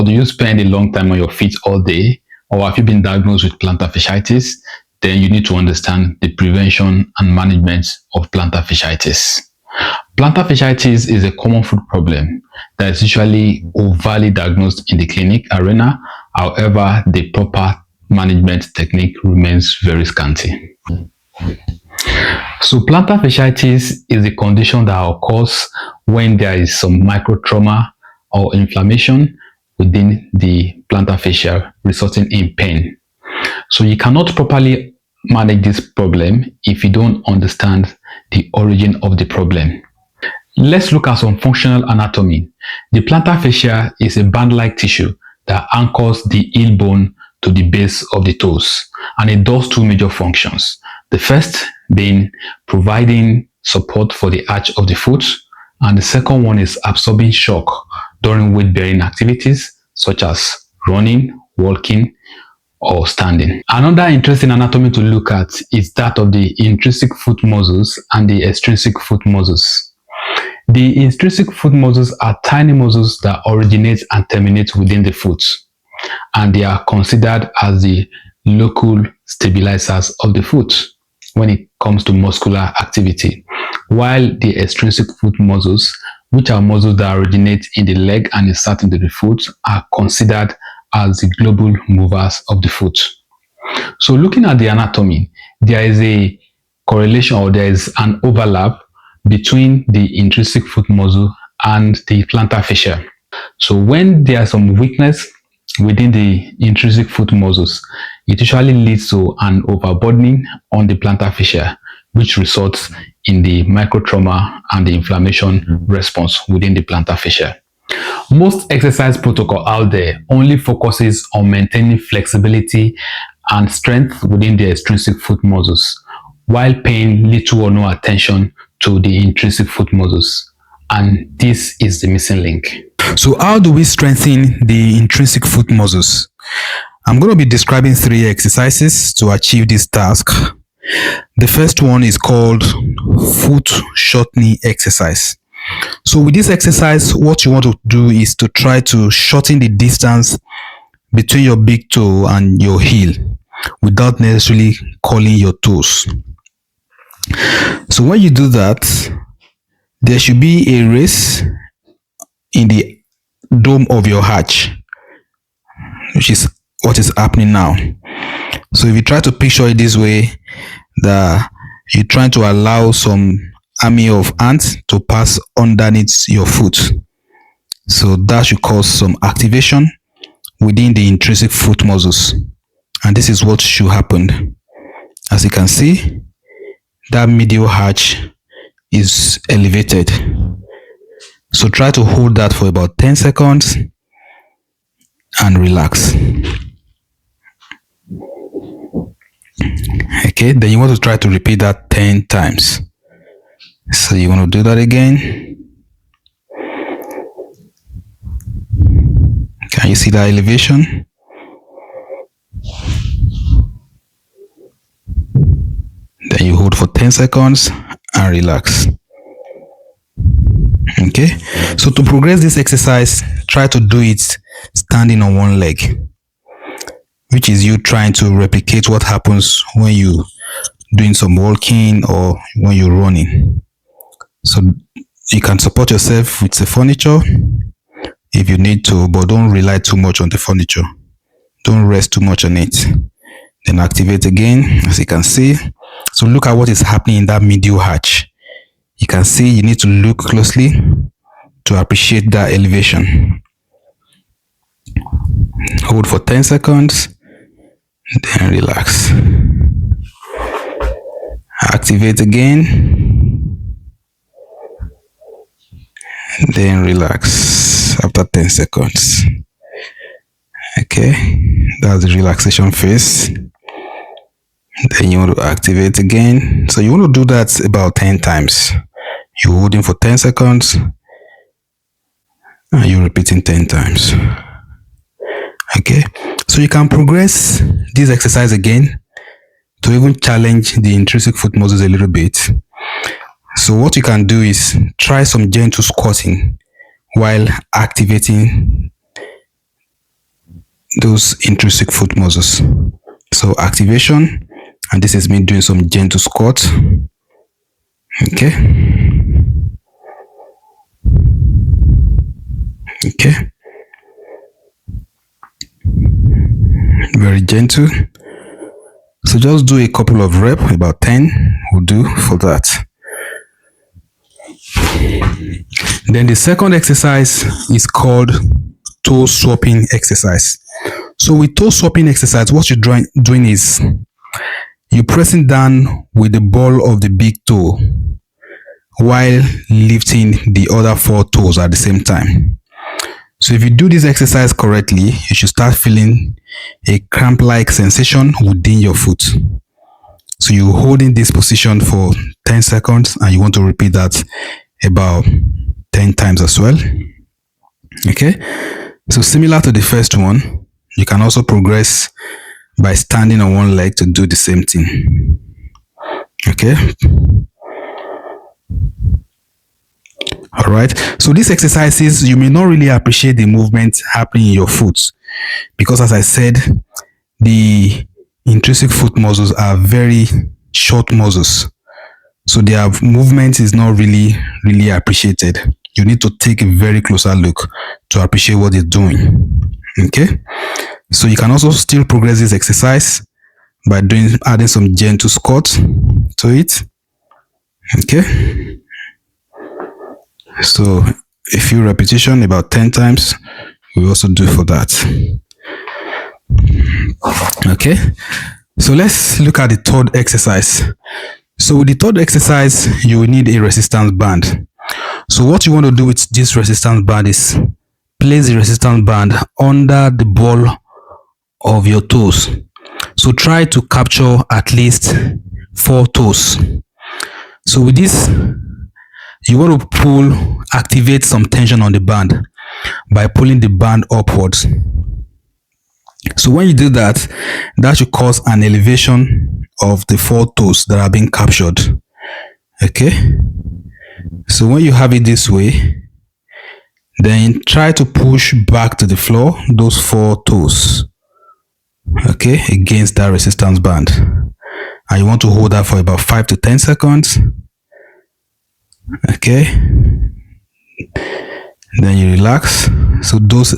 Or do you spend a long time on your feet all day? Or have you been diagnosed with plantar fasciitis? Then you need to understand the prevention and management of plantar fasciitis. Plantar fasciitis is a common foot problem that is usually overly diagnosed in the clinic arena. However, the proper management technique remains very scanty. So plantar fasciitis is a condition that occurs when there is some microtrauma or inflammation within the plantar fascia resulting in pain. So you cannot properly manage this problem if you don't understand the origin of the problem. Let's look at some functional anatomy. The plantar fascia is a band-like tissue that anchors the heel bone to the base of the toes, and it does two major functions. The first being providing support for the arch of the foot, and the second one is absorbing shock during weight-bearing activities such as running, walking, or standing. Another interesting anatomy to look at is that of the intrinsic foot muscles and the extrinsic foot muscles. The intrinsic foot muscles are tiny muscles that originate and terminate within the foot, and they are considered as the local stabilizers of the foot when it comes to muscular activity, while the extrinsic foot muscles, which are muscles that originate in the leg and insert into the foot, are considered as the global movers of the foot. So looking at the anatomy, there is a correlation, or there is an overlap between the intrinsic foot muscle and the plantar fascia. So when there is some weakness within the intrinsic foot muscles, it usually leads to an overburdening on the plantar fascia, which results in the microtrauma and the inflammation response within the plantar fascia. Most exercise protocol out there only focuses on maintaining flexibility and strength within the extrinsic foot muscles, while paying little or no attention to the intrinsic foot muscles. And this is the missing link. So how do we strengthen the intrinsic foot muscles? I'm going to be describing 3 exercises to achieve this task. The first one is called foot shortening exercise. So with this exercise, what you want to do is to try to shorten the distance between your big toe and your heel without necessarily curling your toes. So when you do that, there should be a raise in the dome of your arch, which is what is happening now. So if you try to picture it this way, that you're trying to allow some army of ants to pass underneath your foot. So that should cause some activation within the intrinsic foot muscles. And this is what should happen. As you can see, that medial arch is elevated. So try to hold that for about 10 seconds and relax. Okay, then you want to try to repeat that 10 times. So you want to do that again. Can you see that elevation? Then you hold for 10 seconds and relax. Okay, so to progress this exercise, try to do it standing on one leg, which is you trying to replicate what happens when you doing some walking or when you're running. So you can support yourself with the furniture if you need to, but don't rely too much on the furniture. Don't rest too much on it. Then activate again, as you can see. So look at what is happening in that medial arch. You can see you need to look closely to appreciate that elevation. Hold for 10 seconds, then relax. Activate again, then relax after 10 seconds. Okay, that's the relaxation phase. Then you want to activate again. So you want to do that about 10 times. You're holding for 10 seconds and you're repeating 10 times. Okay, so you can progress this exercise again to even challenge the intrinsic foot muscles a little bit. So what you can do is try some gentle squatting while activating those intrinsic foot muscles. So activation, and this is me doing some gentle squats. Okay. Okay. Very gentle. So just do a couple of reps, about 10 will do for that. Then the second exercise is called toe swapping exercise. So with toe swapping exercise, what you're doing is you're pressing down with the ball of the big toe while lifting the other 4 toes at the same time. So if you do this exercise correctly, you should start feeling a cramp-like sensation within your foot. So you're holding this position for 10 seconds and you want to repeat that about 10 times as well. Okay, so similar to the first one, you can also progress by standing on one leg to do the same thing. Okay. All right. So these exercises, you may not really appreciate the movement happening in your foot because, as I said, the intrinsic foot muscles are very short muscles. So their movement is not really appreciated. You need to take a very closer look to appreciate what they're doing. Okay. So you can also still progress this exercise by adding some gentle squats to it. Okay. So a few repetitions, about 10 times, we also do for that. Okay. So let's look at the third exercise. So with the third exercise, you will need a resistance band. So what you want to do with this resistance band is place the resistance band under the ball of your toes. So try to capture at least 4 toes. So with this, you want to activate some tension on the band by pulling the band upwards. So when you do that, that should cause an elevation of the 4 toes that are being captured. Okay. So when you have it this way, then try to push back to the floor those 4 toes. Okay, against that resistance band. And you want to hold that for about 5 to 10 seconds. Okay. Then you relax. So those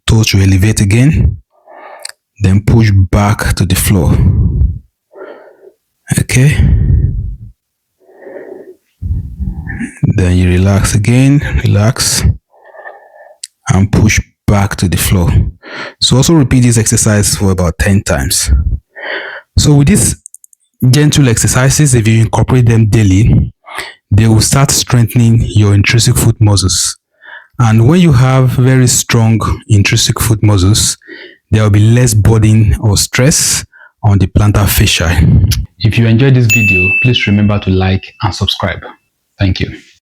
toes will elevate again. Then push back to the floor. Okay. Then you relax again. Relax. And push back to the floor. So also repeat this exercise for about 10 times. So with these gentle exercises, if you incorporate them daily, they will start strengthening your intrinsic foot muscles. And when you have very strong intrinsic foot muscles, there will be less burden or stress on the plantar fascia. If you enjoyed this video, please remember to like and subscribe. Thank you.